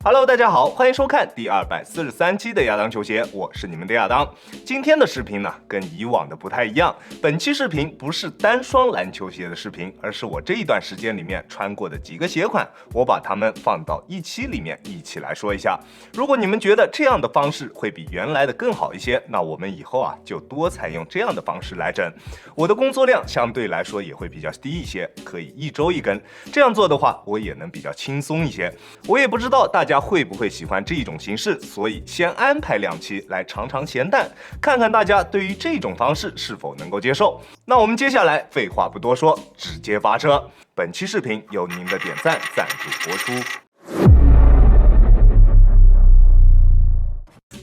Hello， 大家好，欢迎收看第243期的亚当球鞋，我是你们的亚当。今天的视频呢，跟以往的不太一样。本期视频不是单双篮球鞋的视频，而是我这一段时间里面穿过的几个鞋款，我把它们放到一期里面一起来说一下。如果你们觉得这样的方式会比原来的更好一些，那我们以后就多采用这样的方式来整。我的工作量相对来说也会比较低一些，可以一周一根。这样做的话，我也能比较轻松一些。我也不知道大家会不会喜欢这一种形式，所以先安排2期来尝尝咸淡，看看大家对于这种方式是否能够接受。那我们接下来废话不多说，直接发车。本期视频由您的点赞赞助播出。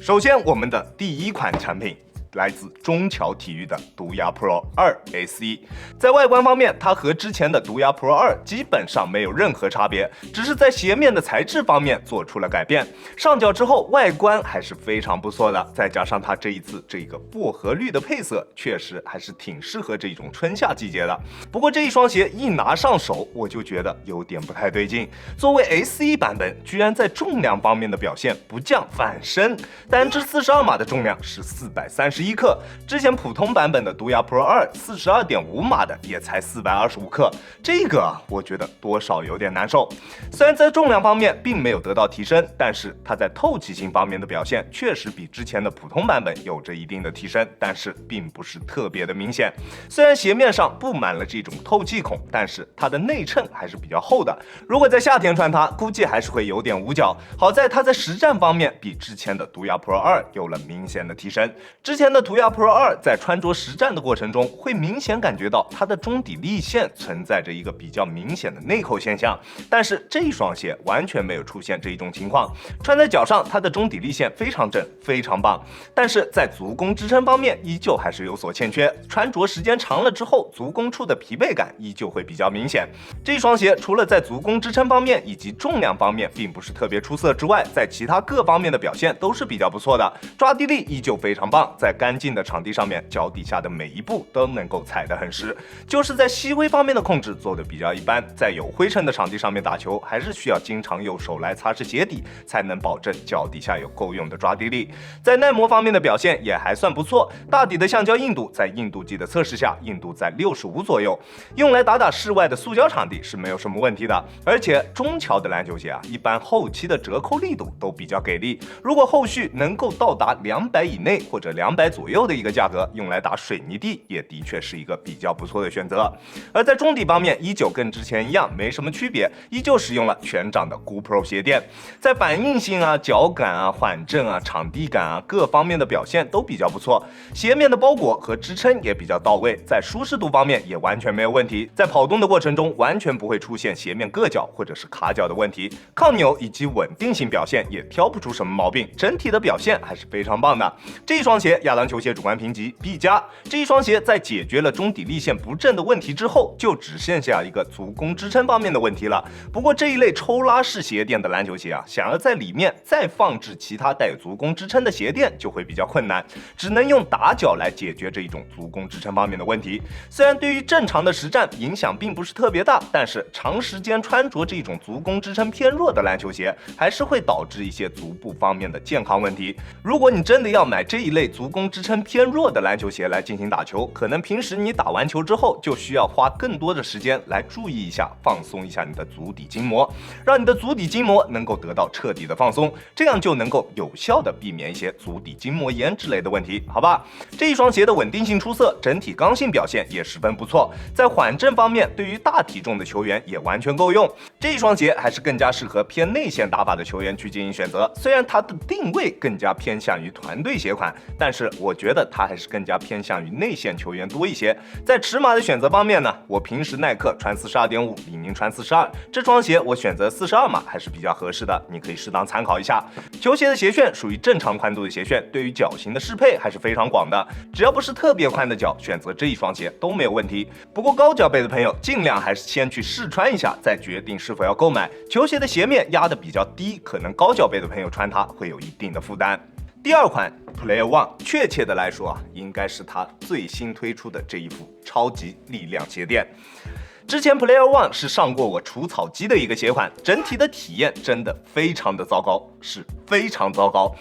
首先，我们的第一款产品来自中桥体育的毒鸦 Pro 2 SE， 在外观方面，它和之前的毒鸦 Pro 2基本上没有任何差别，只是在鞋面的材质方面做出了改变。上脚之后，外观还是非常不错的，再加上它这一次这个薄荷绿的配色，确实还是挺适合这种春夏季节的。不过这一双鞋一拿上手，我就觉得有点不太对劲。作为 SE 版本，居然在重量方面的表现不降反升，单只42码的重量是431克，之前普通版本的毒鸦 Pro 2 42.5码的也才425克，这个我觉得多少有点难受。虽然在重量方面并没有得到提升，但是它在透气性方面的表现确实比之前的普通版本有着一定的提升，但是并不是特别的明显。虽然鞋面上布满了这种透气孔，但是它的内衬还是比较厚的，如果在夏天穿它，估计还是会有点捂脚。好在它在实战方面比之前的毒鸦 Pro 2有了明显的提升。之前的毒鸦 Pro 2在穿着实战的过程中，会明显感觉到它的中底立线存在着一个比较明显的内扣现象，但是这一双鞋完全没有出现这一种情况。穿在脚上，它的中底立线非常正，非常棒，但是在足弓支撑方面依旧还是有所欠缺。穿着时间长了之后，足弓处的疲惫感依旧会比较明显。这双鞋除了在足弓支撑方面以及重量方面并不是特别出色之外，在其他各方面的表现都是比较不错的，抓地力依旧非常棒，在干净的场地上面，脚底下的每一步都能够踩得很实，就是在细微方面的控制做得比较一般，在有灰尘的场地上面打球，还是需要经常用手来擦拭鞋底，才能保证脚底下有够用的抓地力。在耐磨方面的表现也还算不错，大底的橡胶硬度在硬度计的测试下，硬度在65左右，用来打室外的塑胶场地是没有什么问题的。而且中桥的篮球鞋一般后期的折扣力度都比较给力，如果后续能够到达200以内或者200左右的一个价格，用来打水泥地也的确是一个比较不错的选择。而在中底方面，依旧跟之前一样没什么区别，依旧使用了全掌的 GoPro 鞋垫，在反应性脚感缓震场地感各方面的表现都比较不错，鞋面的包裹和支撑也比较到位，在舒适度方面也完全没有问题，在跑动的过程中完全不会出现鞋面硌脚或者是卡脚的问题，抗扭以及稳定性表现也挑不出什么毛病，整体的表现还是非常棒的。这一双鞋亚当球鞋主观评级 B+，这一双鞋在解决了中底立线不正的问题之后，就只剩下一个足弓支撑方面的问题了。不过这一类抽拉式鞋垫的篮球鞋想要在里面再放置其他带有足弓支撑的鞋垫就会比较困难，只能用打脚来解决这一种足弓支撑方面的问题。虽然对于正常的实战影响并不是特别大，但是长时间穿着这种足弓支撑偏弱的篮球鞋，还是会导致一些足部方面的健康问题。如果你真的要买这一类足弓支撑偏弱的篮球鞋来进行打球，可能平时你打完球之后就需要花更多的时间来注意一下放松一下你的足底筋膜，让你的足底筋膜能够得到彻底的放松，这样就能够有效的避免一些足底筋膜炎之类的问题，好吧？这一双鞋的稳定性出色，整体刚性表现也十分不错，在缓震方面对于大体重的球员也完全够用。这一双鞋还是更加适合偏内线打法的球员去进行选择，虽然它的定位更加偏向于团队鞋款，但是我觉得它还是更加偏向于内线球员多一些。在尺码的选择方面呢，我平时耐克穿42.5，李宁穿42，这双鞋我选择42码还是比较合适的，你可以适当参考一下。球鞋的鞋楦属于正常宽度的鞋楦，对于脚型的适配还是非常广的，只要不是特别宽的脚，选择这一双鞋都没有问题。不过高脚背的朋友尽量还是先去试穿一下，再决定是否要购买。球鞋的鞋面压得比较低，可能高脚背的朋友穿它会有一定的负担。第二款 Player One， 确切的来说应该是它最新推出的这一副超级力量鞋垫。之前 Player One 是上过我除草机的一个鞋款，整体的体验真的非常的糟糕，是非常糟糕。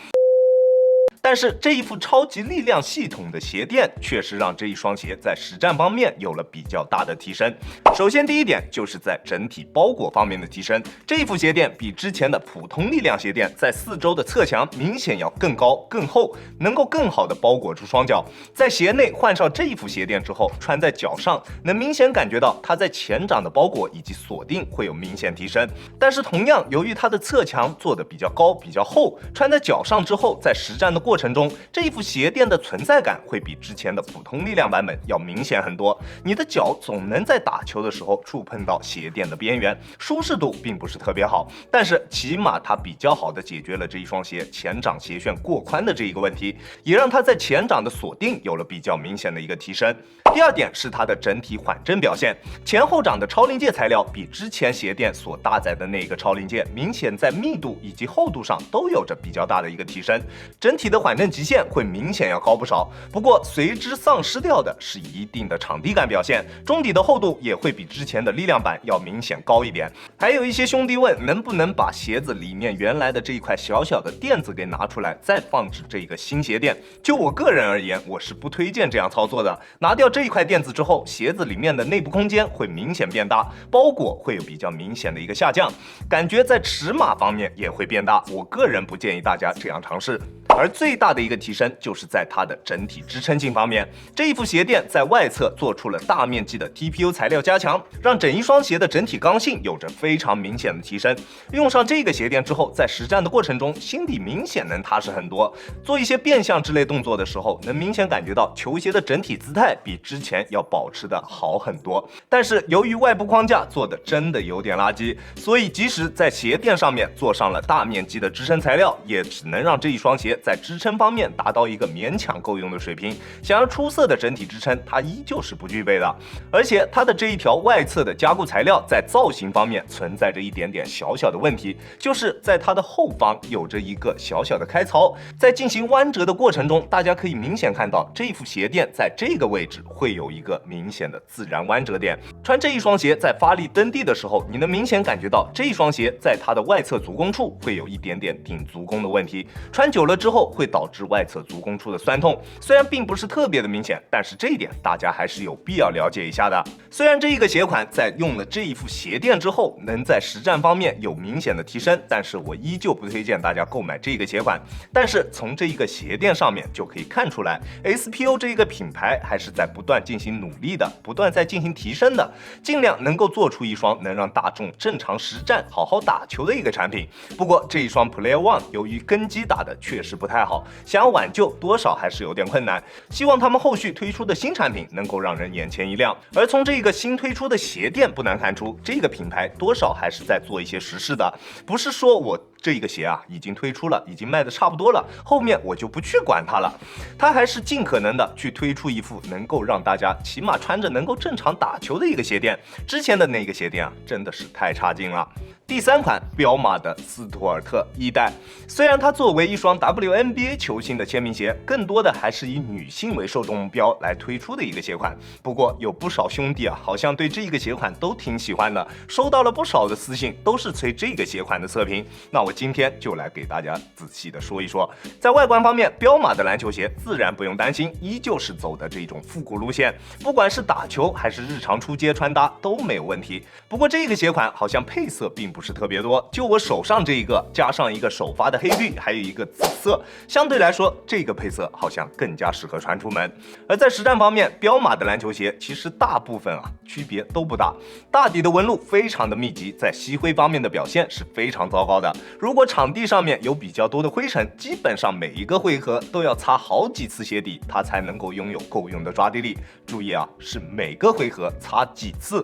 但是这一副超级力量系统的鞋垫确实让这一双鞋在实战方面有了比较大的提升。首先第一点就是在整体包裹方面的提升，这一副鞋垫比之前的普通力量鞋垫在四周的侧墙明显要更高更厚，能够更好的包裹住双脚。在鞋内换上这一副鞋垫之后，穿在脚上能明显感觉到它在前掌的包裹以及锁定会有明显提升。但是同样由于它的侧墙做的比较高比较厚，穿在脚上之后，在实战的过程中，这一副鞋垫的存在感会比之前的普通力量版本要明显很多。你的脚总能在打球的时候触碰到鞋垫的边缘，舒适度并不是特别好，但是起码它比较好的解决了这一双鞋前掌鞋楦过宽的这一个问题，也让它在前掌的锁定有了比较明显的一个提升。第二点是它的整体缓震表现，前后掌的超临界材料比之前鞋垫所搭载的那个超临界明显在密度以及厚度上都有着比较大的一个提升，整体的缓震极限会明显要高不少。不过随之丧失掉的是一定的场地感表现，中底的厚度也会比之前的力量版要明显高一点。还有一些兄弟问能不能把鞋子里面原来的这一块小小的垫子给拿出来，再放置这个新鞋垫。就我个人而言，我是不推荐这样操作的。拿掉这一块垫子之后，鞋子里面的内部空间会明显变大，包裹会有比较明显的一个下降，感觉在尺码方面也会变大。我个人不建议大家这样尝试。而最大的一个提升就是在它的整体支撑性方面，这一副鞋垫在外侧做出了大面积的 TPU 材料加强，让整一双鞋的整体刚性有着非常明显的提升。用上这个鞋垫之后，在实战的过程中，心里明显能踏实很多。做一些变向之类动作的时候，能明显感觉到球鞋的整体姿态比之前要保持的好很多。但是由于外部框架做的真的有点垃圾，所以即使在鞋垫上面做上了大面积的支撑材料，也只能让这一双鞋在支撑方面达到一个勉强够用的水平，想要出色的整体支撑，它依旧是不具备的。而且它的这一条外侧的加固材料在造型方面存在着一点点小小的问题，就是在它的后方有着一个小小的开槽，在进行弯折的过程中，大家可以明显看到这副鞋垫在这个位置会有一个明显的自然弯折点。穿这一双鞋在发力蹬地的时候，你能明显感觉到这一双鞋在它的外侧足弓处会有一点点顶足弓的问题，穿久了之后会导致外侧足弓处的酸痛，虽然并不是特别的明显，但是这一点大家还是有必要了解一下的。虽然这一个鞋款在用了这一副鞋垫之后，能在实战方面有明显的提升，但是我依旧不推荐大家购买这个鞋款。但是从这一个鞋垫上面就可以看出来 ，SPO 这一个品牌还是在不断进行努力的，不断在进行提升的，尽量能够做出一双能让大众正常实战好好打球的一个产品。不过这一双 Player One 由于根基打的确实不太好，想要挽救多少还是有点困难。希望他们后续推出的新产品能够让人眼前一亮。而从这个新推出的鞋垫不难看出，这个品牌多少还是在做一些实事的，不是说我这个鞋已经推出了，已经卖的差不多了，后面我就不去管它了。它还是尽可能的去推出一副能够让大家起码穿着能够正常打球的一个鞋垫。之前的那个鞋垫真的是太差劲了。第三款彪马的斯图尔特1代，虽然它作为一双 WNBA 球星的签名鞋，更多的还是以女性为受众目标来推出的一个鞋款。不过有不少兄弟好像对这个鞋款都挺喜欢的，收到了不少的私信，都是催这个鞋款的测评。那我今天就来给大家仔细的说一说。在外观方面，彪马的篮球鞋自然不用担心，依旧是走的这种复古路线，不管是打球还是日常出街穿搭都没有问题。不过这个鞋款好像配色并不是特别多，就我手上这一个加上一个首发的黑绿，还有一个紫色，相对来说这个配色好像更加适合穿出门。而在实战方面，彪马的篮球鞋其实大部分区别都不大，大底的纹路非常的密集，在吸灰方面的表现是非常糟糕的。如果场地上面有比较多的灰尘，基本上每一个回合都要擦好几次鞋底，它才能够拥有够用的抓地力。注意是每个回合擦几次。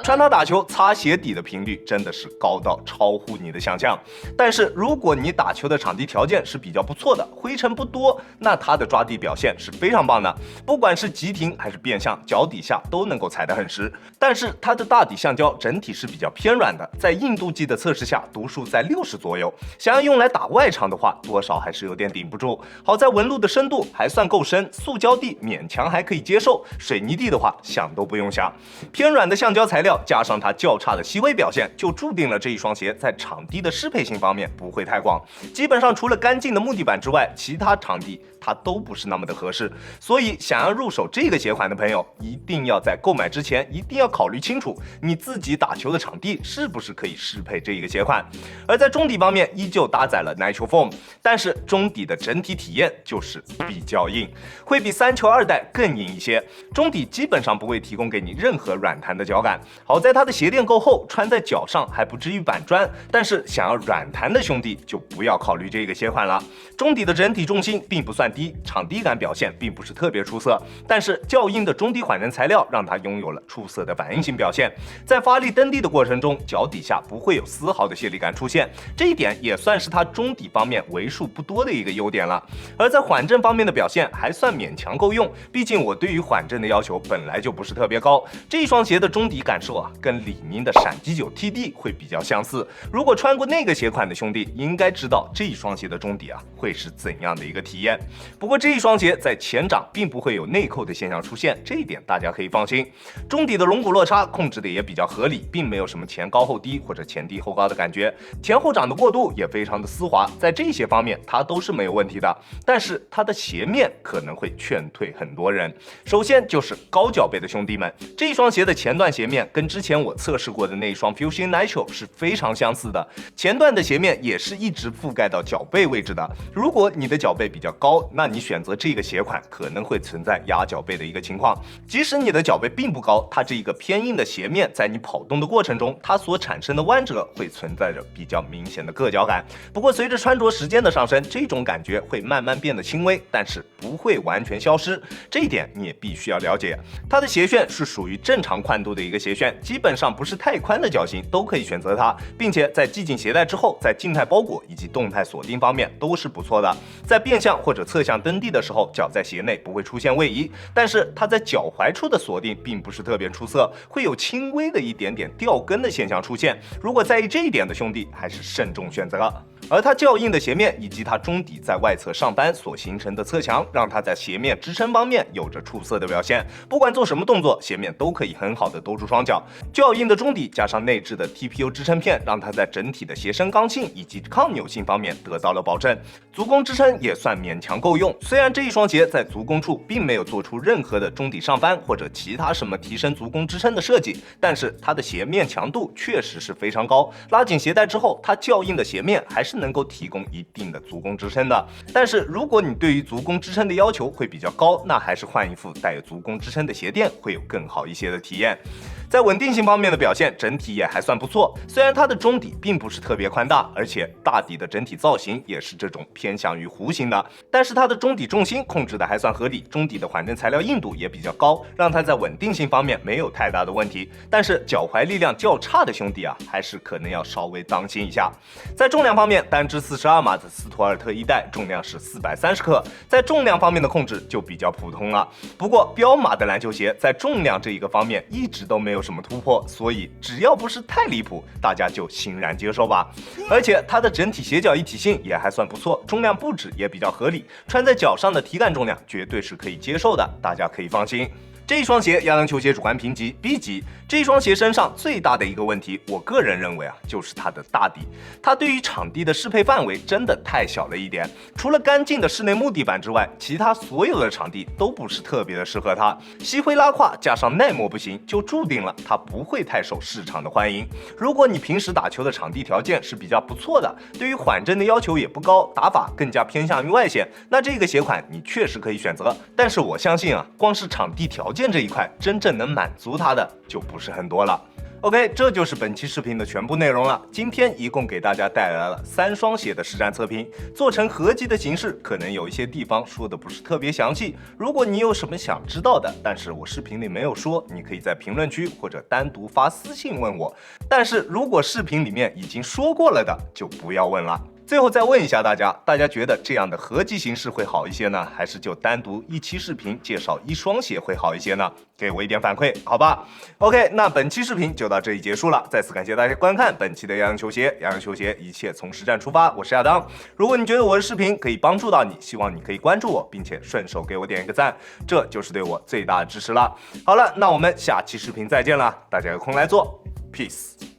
穿它打球擦鞋底的频率真的是高到超乎你的想象。但是如果你打球的场地条件是比较不错的，灰尘不多，那它的抓地表现是非常棒的，不管是急停还是变向，脚底下都能够踩得很实。但是它的大底橡胶整体是比较偏软的，在硬度计的测试下，读数在60左右。想要用来打外场的话，多少还是有点顶不住。好在纹路的深度还算够深，塑胶地勉强还可以接受，水泥地的话想都不用想。偏软的橡胶材料加上它较差的吸灰表现，就注定了这一双鞋在场地的适配性方面不会太广。基本上除了干净的木地板之外，其他场地它都不是那么的合适。所以想要入手这个鞋款的朋友，一定要在购买之前一定要考虑清楚你自己打球的场地是不是可以适配这一个鞋款。而在中底方面依旧搭载了 Nitro Foam， 但是中底的整体体验就是比较硬，会比3球2代更硬一些。中底基本上不会提供给你任何软弹的脚感，好在它的鞋垫够厚，穿在脚上还不至于板砖，但是想要软弹的兄弟就不要考虑这个鞋款了。中底的整体重心并不算低，场地感表现并不是特别出色，但是较硬的中底缓震材料让它拥有了出色的反应性表现，在发力蹬地的过程中，脚底下不会有丝毫的泄力感出现，这一点也算是它中底方面为数不多的一个优点了。而在缓震方面的表现还算勉强够用，毕竟我对于缓震的要求本来就不是特别高。这一双鞋的中底感受啊，跟李宁的闪击9 TD 会比较相似。如果穿过那个鞋款的兄弟，应该知道这一双鞋的中底啊会是怎样的一个体验。不过这一双鞋在前掌并不会有内扣的现象出现，这一点大家可以放心。中底的龙骨落差控制的也比较合理，并没有什么前高后低或者前低后高的感觉，前后掌的过渡也非常的丝滑，在这些方面它都是没有问题的。但是它的鞋面可能会劝退很多人。首先就是高脚背的兄弟们，这一双鞋的前段鞋面跟之前我测试过的那一双 Fusion Nitro 是非常相似的，前段的鞋面也是一直覆盖到脚背位置的。如果你的脚背比较高，那你选择这个鞋款可能会存在压脚背的一个情况。即使你的脚背并不高，它这一个偏硬的鞋面在你跑动的过程中，它所产生的弯折会存在着比较明显的硌脚感。不过随着穿着时间的上升，这种感觉会慢慢变得轻微，但是不会完全消失，这一点你也必须要了解。它的鞋楦是属于正常宽度的一个鞋楦，基本上不是太宽的脚型都可以选择它，并且在系紧鞋带之后，在静态包裹以及动态锁定方面都是不错的。在变向或者侧向蹬地的时候，脚在鞋内不会出现位移，但是它在脚踝处的锁定并不是特别出色，会有轻微的一点点掉跟的现象出现。如果在意这一点的兄弟，还是慎重选择。而它较硬的鞋面以及它中底在外侧上扳所形成的侧墙，让它在鞋面支撑方面有着出色的表现。不管做什么动作，鞋面都可以很好的兜住双脚。较硬的中底加上内置的 TPU 支撑片，让它在整体的鞋身刚性以及抗扭性方面得到了保证。足弓支撑也算勉强够用，虽然这一双鞋在足弓处并没有做出任何的中底上翻或者其他什么提升足弓支撑的设计，但是它的鞋面强度确实是非常高。拉紧鞋带之后，它较硬的鞋面还是能够提供一定的足弓支撑的。但是如果你对于足弓支撑的要求会比较高，那还是换一副带有足弓支撑的鞋垫会有更好一些的体验。在稳定性方面的表现整体也还算不错，虽然它的中底并不是特别宽大，而且大底的整体造型也是这种偏向于弧形的，但是它的中底重心控制的还算合理，中底的缓震材料硬度也比较高，让它在稳定性方面没有太大的问题。但是脚踝力量较差的兄弟啊，还是可能要稍微当心一下。在重量方面，单只42码的斯图尔特1代重量是430克，在重量方面的控制就比较普通了。不过彪马的篮球鞋在重量这一个方面一直都没有什么突破，所以只要不是太离谱，大家就欣然接受吧。而且它的整体鞋脚一体性也还算不错，重量布置也比较合理，穿在脚上的体感重量绝对是可以接受的，大家可以放心。这一双鞋亚当球鞋主观评级 B 级。这一双鞋身上最大的一个问题，我个人认为啊，就是它的大底。它对于场地的适配范围真的太小了一点。除了干净的室内木地板之外，其他所有的场地都不是特别的适合它。吸灰拉胯加上耐磨不行，就注定了它不会太受市场的欢迎。如果你平时打球的场地条件是比较不错的，对于缓震的要求也不高，打法更加偏向于外线，那这个鞋款你确实可以选择。但是我相信啊，光是场地条件这一块，真正能满足它的就不是很多了。OK， 这就是本期视频的全部内容了。今天一共给大家带来了3双鞋的实战测评，做成合集的形式，可能有一些地方说的不是特别详细。如果你有什么想知道的，但是我视频里没有说，你可以在评论区或者单独发私信问我。但是如果视频里面已经说过了的，就不要问了。最后再问一下大家觉得这样的合集形式会好一些呢，还是就单独一期视频介绍一双鞋会好一些呢？给我一点反馈，好吧 ？OK， 那本期视频就到这里结束了，再次感谢大家观看本期的洋洋球鞋，洋洋球鞋一切从实战出发，我是亚当。如果你觉得我的视频可以帮助到你，希望你可以关注我，并且顺手给我点一个赞，这就是对我最大的支持了。好了，那我们下期视频再见了，大家有空来做 ，peace。